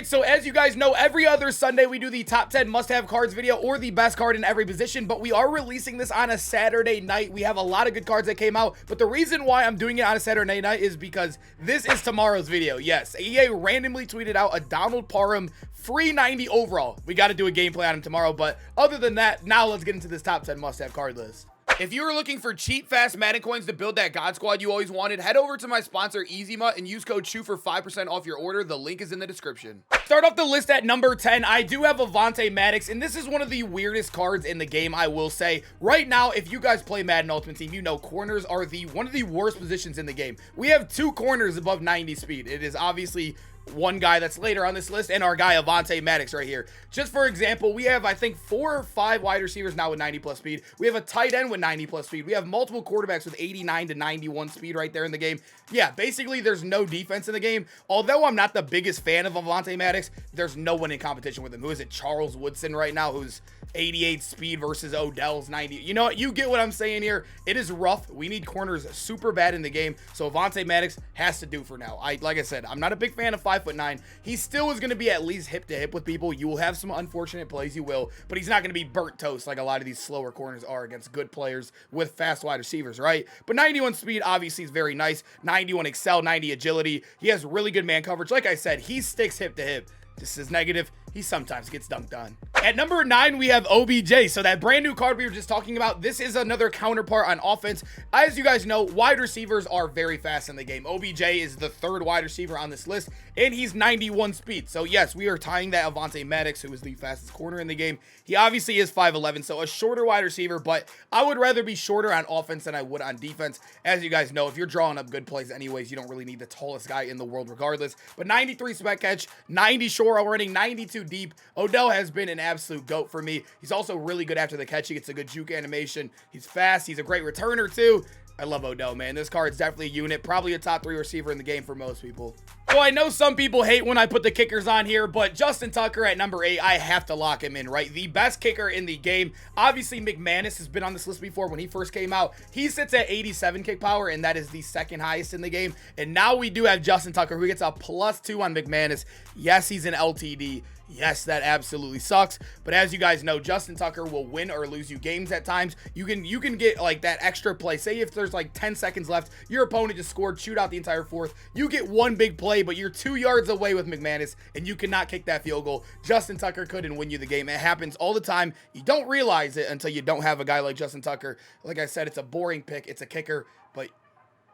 right, so as you guys know, every other Sunday we do the top 10 must-have cards video or the best card in every position, but we are releasing this on a Saturday night. We have a lot of good cards that came out, but the reason why I'm doing it on a Saturday night is because this is tomorrow's video. Yes, EA randomly tweeted out a Donald Parham free 90 overall. We got to do a gameplay on him tomorrow, but other than that, now let's get into this top 10 must-have card list. If you were looking for cheap, fast Madden coins to build that God Squad you always wanted, head over to my sponsor, EasyMut, and use code CHEW for 5% off your order. The link is in the description. Start off the list at number 10. I do have Avante Maddox, and this is one of the weirdest cards in the game, I will say. Right now, if you guys play Madden Ultimate Team, you know corners are one of the worst positions in the game. We have two corners above 90 speed. It is obviously one guy that's later on this list and our guy Avante Maddox right here. Just for example, we have I think 4 or 5 wide receivers now with 90 plus speed. We have a tight end with 90 plus speed. We have multiple quarterbacks with 89 to 91 speed right there in the game. Yeah, basically there's no defense in the game. Although I'm not the biggest fan of Avante Maddox, there's no one in competition with him. Who is it? Charles Woodson right now, who's 88 speed versus Odell's 90. You know what? You get what I'm saying here. It is rough. We need corners super bad in the game. So Avante Maddox has to do for now. Like I said, I'm not a big fan of 5'9". He still is going to be at least hip to hip with people. You will have some unfortunate plays, you will, but he's not going to be burnt toast like a lot of these slower corners are against good players with fast wide receivers, right? But 91 speed obviously is very nice. 91 excel, 90 agility. He has really good man coverage. Like I said, he sticks hip to hip. This is negative. He sometimes gets dunked on. At number 9, we have OBJ. So that brand new card we were just talking about, this is another counterpart on offense. As you guys know, wide receivers are very fast in the game. OBJ is the 3rd wide receiver on this list, and he's 91 speed. So yes, we are tying that Avante Maddox, who is the fastest corner in the game. He obviously is 5'11", so a shorter wide receiver, but I would rather be shorter on offense than I would on defense. As you guys know, if you're drawing up good plays anyways, you don't really need the tallest guy in the world regardless. But 93 spec catch, 90 short running, 92 deep. Odell has been an absolute GOAT for me. He's also really good after the catch. He gets a good juke animation. He's fast. He's a great returner too. I love Odell, man. This card's definitely a unit. Probably a top 3 receiver in the game for most people. So I know some people hate when I put the kickers on here, but Justin Tucker at number 8, I have to lock him in, right? The best kicker in the game. Obviously, McManus has been on this list before when he first came out. He sits at 87 kick power, and that is the 2nd highest in the game. And now we do have Justin Tucker, who gets a +2 on McManus. Yes, he's an LTD. Yes, that absolutely sucks. But as you guys know, Justin Tucker will win or lose you games at times. You can get like that extra play. Say if there's like 10 seconds left, your opponent just scored, shoot out the entire 4th. You get one big play, but you're 2 yards away with McManus, and you cannot kick that field goal. Justin Tucker couldn't win you the game. It happens all the time. You don't realize it until you don't have a guy like Justin Tucker. Like I said, it's a boring pick. It's a kicker, but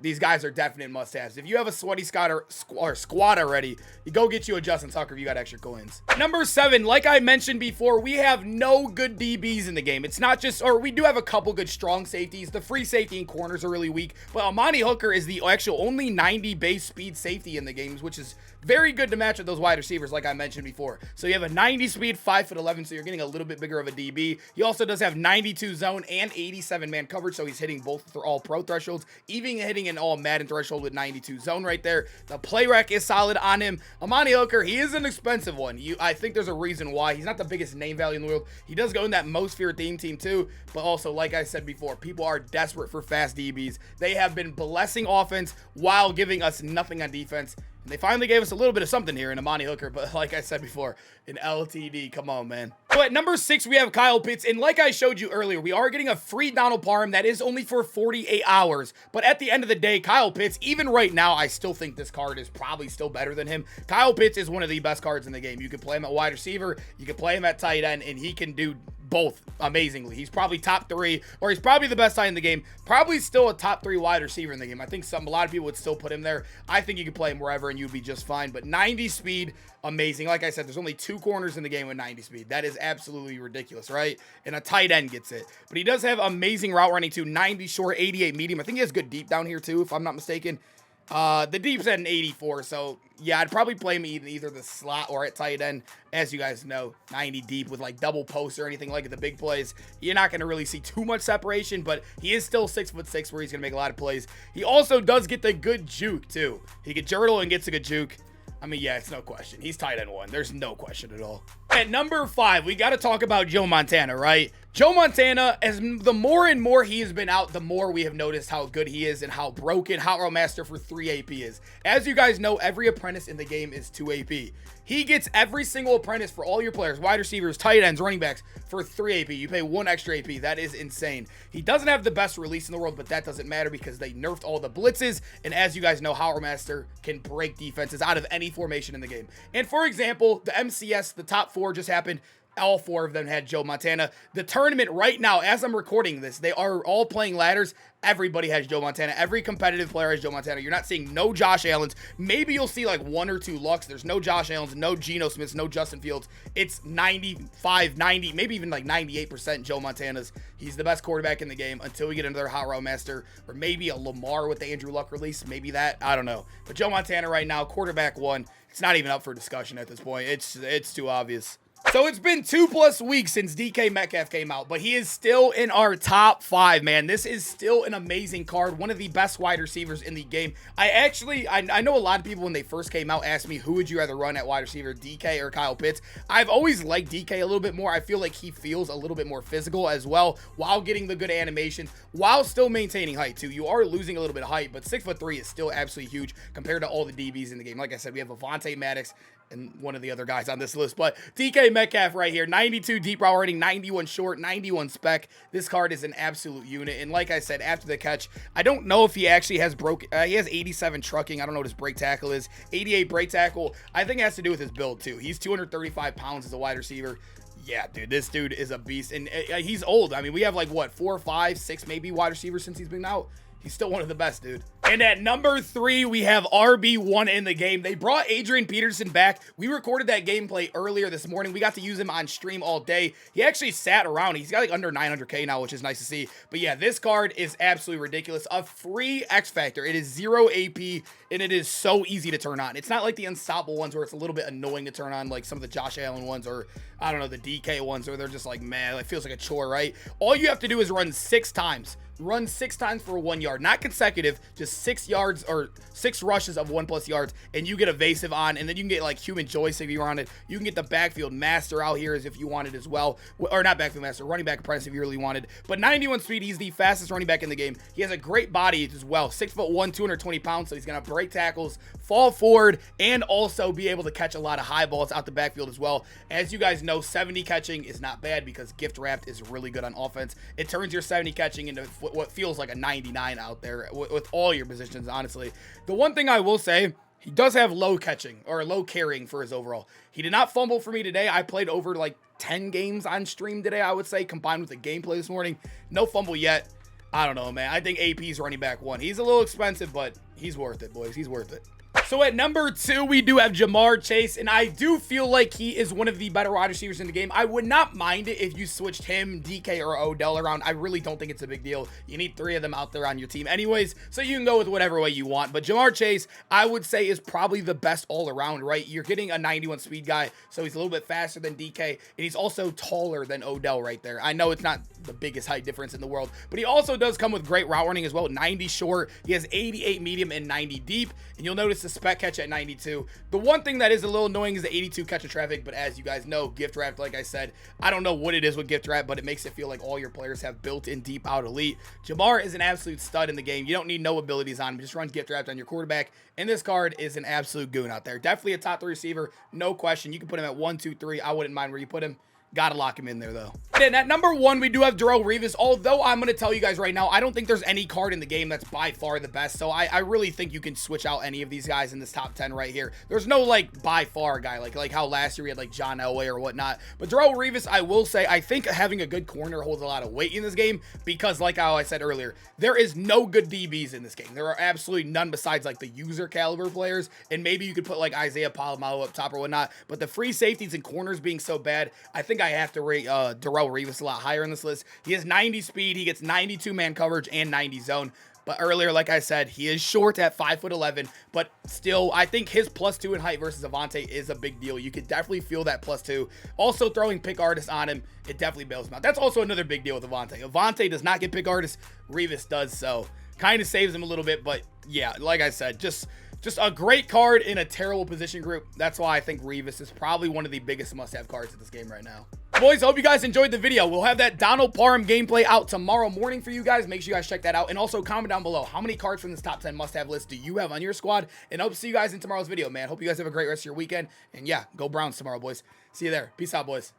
these guys are definite must-haves. If you have a sweaty squad already, you go get you a Justin Tucker if you got extra coins. Number 7, like I mentioned before, we have no good DBs in the game. It's not just, or we do have a couple good strong safeties. The free safety and corners are really weak, but Amani Hooker is the actual only 90 base speed safety in the games, which is very good to match with those wide receivers like I mentioned before. So you have a 90 speed, 5'11", so you're getting a little bit bigger of a DB. He also does have 92 zone and 87 man coverage, so he's hitting both for all pro thresholds, even hitting an all Madden threshold with 92 zone right there. The play rec is solid on him. Amani Hooker, he is an expensive one. I think there's a reason why. He's not the biggest name value in the world. He does go in that most feared team too, but also like I said before, people are desperate for fast DBs. They have been blessing offense while giving us nothing on defense. And they finally gave us a little bit of something here in Amani Hooker, but like I said before, an LTD, come on, man. So at number 6, we have Kyle Pitts, and like I showed you earlier, we are getting a free Donald Parham that is only for 48 hours, but at the end of the day, Kyle Pitts, even right now, I still think this card is probably still better than him. Kyle Pitts is one of the best cards in the game. You can play him at wide receiver, you can play him at tight end, and he can do both amazingly. He's probably top 3, or he's probably the best tight in the game. Probably still a top 3 wide receiver in the game. I think a lot of people would still put him there. I think you can play him wherever and you'd be just fine. But 90 speed, amazing. Like I said, there's only 2 corners in the game with 90 speed. That is absolutely ridiculous, right? And a tight end gets it. But he does have amazing route running too. 90 short, 88 medium. I think he has good deep down here too, if I'm not mistaken. The deep's at an 84, so yeah, I'd probably play him either the slot or at tight end. As you guys know, 90 deep with like double post or anything like the big plays, you're not going to really see too much separation, but he is still 6'6", where he's going to make a lot of plays. He also does get the good juke too. He can jurtle and gets a good juke. I mean, yeah, it's no question. He's tight end 1. There's no question at all. At number 5, we got to talk about Joe Montana, right? Joe Montana, as the more and more he has been out, the more we have noticed how good he is and how broken Hot Row Master for 3 AP is. As you guys know, every apprentice in the game is 2 AP. He gets every single apprentice for all your players, wide receivers, tight ends, running backs, for 3 AP. You pay 1 extra AP. That is insane. He doesn't have the best release in the world, but that doesn't matter because they nerfed all the blitzes. And as you guys know, Howler Master can break defenses out of any formation in the game. And for example, the MCS, the top 4 just happened. All 4 of them had Joe Montana. The tournament right now, as I'm recording this, they are all playing ladders. Everybody has Joe Montana. Every competitive player has Joe Montana. You're not seeing no Josh Allens. Maybe you'll see like 1 or 2 Lucks. There's no Josh Allens, no Geno Smiths, no Justin Fields. It's 95, 90, maybe even like 98% Joe Montana's. He's the best quarterback in the game until we get another Hot Route Master or maybe a Lamar with the Andrew Luck release. Maybe that. I don't know. But Joe Montana right now, quarterback 1. It's not even up for discussion at this point. It's too obvious. So it's been 2+ weeks since DK Metcalf came out, but he is still in our top 5, man. This is still an amazing card, one of the best wide receivers in the game. I know a lot of people when they first came out asked me, who would you rather run at wide receiver, DK or Kyle Pitts? I've always liked DK a little bit more. I feel like he feels a little bit more physical as well, while getting the good animation, while still maintaining height too. You are losing a little bit of height, but 6'3" is still absolutely huge compared to all the DBs in the game. Like I said, we have Avonte Maddox and one of the other guys on this list, but DK Metcalf right here, 92 deep route rating, 91 short, 91 spec. This card is an absolute unit, and like I said, after the catch, I don't know if he actually has he has 87 trucking. I don't know what his break tackle is. 88 break tackle. I think it has to do with his build too. He's 235 pounds as a wide receiver. Yeah, dude, this dude is a beast, and he's old. I mean, we have like, what, 4, 5, 6 maybe wide receivers since he's been out. He's still one of the best, dude. And at number 3, we have RB1 in the game. They brought Adrian Peterson back. We recorded that gameplay earlier this morning. We got to use him on stream all day. He actually sat around. He's got like under 900K now, which is nice to see. But yeah, this card is absolutely ridiculous. A free X Factor. It is 0 AP, and it is so easy to turn on. It's not like the unstoppable ones where it's a little bit annoying to turn on, like some of the Josh Allen ones, or I don't know, the DK ones, where they're just like, man, it feels like a chore, right? All you have to do is run 6 times. Run 6 times for 1 yard, not consecutive, just 6 yards or 6 rushes of 1+ yards, and you get evasive on, and then you can get like human joystick if you want it. You can get the backfield master out here as if you wanted as well, or not backfield master, running back apprentice if you really wanted. But 91 speed, he's the fastest running back in the game. He has a great body as well, 6'1", 220 pounds, so he's gonna break tackles, fall forward, and also be able to catch a lot of high balls out the backfield as well. As you guys know, 70 catching is not bad because gift wrapped is really good on offense. It turns your 70 catching into what feels like a 99 out there with all your positions, honestly. The one thing I will say, he does have low catching or low carrying for his overall. He did not fumble for me today. I played over like 10 games on stream today, I would say, combined with the gameplay this morning. No fumble yet. I don't know, man. I think AP's running back 1. He's a little expensive, but he's worth it, boys. He's worth it. So at number 2, we do have Jamar Chase, and I do feel like he is one of the better wide receivers in the game. I would not mind it if you switched him, DK, or Odell around. I really don't think it's a big deal. You need 3 of them out there on your team anyways, so you can go with whatever way you want. But Jamar Chase, I would say, is probably the best all around, right? You're getting a 91 speed guy, so he's a little bit faster than DK, and he's also taller than Odell right there. I know it's not the biggest height difference in the world, but he also does come with great route running as well. 90 short, he has 88 medium and 90 deep, and you'll notice the spec catch at 92. The one thing that is a little annoying is the 82 catch of traffic, but as you guys know, gift wrapped, like I said, I don't know what it is with gift wrap, but it makes it feel like all your players have built-in deep out elite. Jamar is an absolute stud in the game. You don't need no abilities on him. Just run gift wrapped on your quarterback, and this card is an absolute goon out there. Definitely a top 3 receiver, no question. You can put him at 1, 2, 3. I wouldn't mind where you put him. Gotta lock him in there, though. And at number 1, we do have Darrelle Revis, although I'm going to tell you guys right now, I don't think there's any card in the game that's by far the best, so I really think you can switch out any of these guys in this top 10 right here. There's no, like, by far guy, like how last year we had, like, John Elway or whatnot, but Darrelle Revis, I will say, I think having a good corner holds a lot of weight in this game, because, like how I said earlier, there is no good DBs in this game. There are absolutely none besides, like, the user caliber players, and maybe you could put, like, Isaiah Palomalo up top or whatnot, but the free safeties and corners being so bad, I think I have to rate Darrelle Revis a lot higher in this list. He has 90 speed, he gets 92 man coverage and 90 zone. But earlier, like I said, he is short at 5'11", but still, I think his +2 in height versus Avonte is a big deal. You could definitely feel that +2. Also, throwing pick artist on him, it definitely bails him out. That's also another big deal with Avonte. Avonte does not get pick artist, Revis does, so kind of saves him a little bit, but yeah, like I said, just a great card in a terrible position group. That's why I think Revis is probably one of the biggest must-have cards in this game right now. Boys, I hope you guys enjoyed the video. We'll have that Donald Parham gameplay out tomorrow morning for you guys. Make sure you guys check that out. And also comment down below, how many cards from this top 10 must-have list do you have on your squad? And I hope to see you guys in tomorrow's video, man. Hope you guys have a great rest of your weekend. And yeah, go Browns tomorrow, boys. See you there. Peace out, boys.